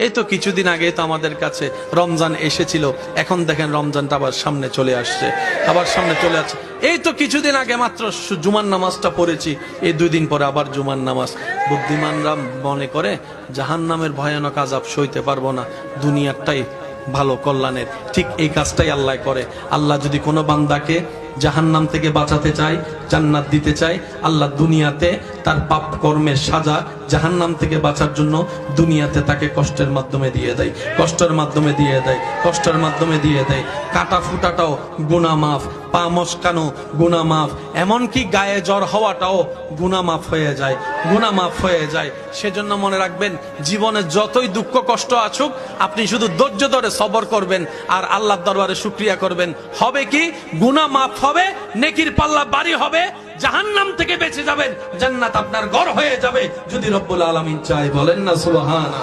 এই তো কিছুদিন আগে তো আমাদের কাছে রমজান এসেছিল, এখন দেখেন রমজানটা আবার সামনে চলে আসছে, আবার সামনে চলে আসছে। এই তো কিছুদিন আগে মাত্র জুমার নামাজটা পড়েছি, এই 2 দিন পরে আবার জুমার নামাজ। বুদ্ধিমানরা মনে করে জাহান্নামের ভয়ানক আযাব সইতে পারবো না, দুনিয়াটাই ভালো কল্যাণের। ঠিক এই কাজটাই আল্লাহ করে। আল্লাহ যদি কোনো বান্দাকে জাহান্নাম থেকে বাঁচাতে চায়, জান্নাত দিতে চায়, আল্লাহ দুনিয়াতে তার পাপ কর্মের সাজা জাহান্নাম থেকে বাঁচার জন্য দুনিয়াতে তাকে কষ্টের মাধ্যমে দিয়ে দেয়, কষ্টের মাধ্যমে দিয়ে দেয়, কষ্টের মাধ্যমে দিয়ে দেয়। কাটা ফুটাটাও গুনাহ মাফ, পা মস্কানো গুনাহ মাফ, এমনকি গায়ে জ্বর হওয়াটাও গুনাহ মাফ হয়ে যায়, গুনাহ মাফ হয়ে যায়। সেজন্য মনে রাখবেন, জীবনে যতই দুঃখ কষ্ট আসুক, আপনি শুধু ধৈর্য ধরে সবর করবেন আর আল্লাহর দরবারে শুকরিয়া করবেন। হবে কি? গুনাহ মাফ হবে, নেকির পাল্লা বাড়ি হবে, জাহান্নাম থেকে বেঁচে যাবেন, জান্নাত আপনার ঘর হয়ে যাবে, যদি রব্বুল আলামিন চায়। বলেন না সুবহানাল্লাহ।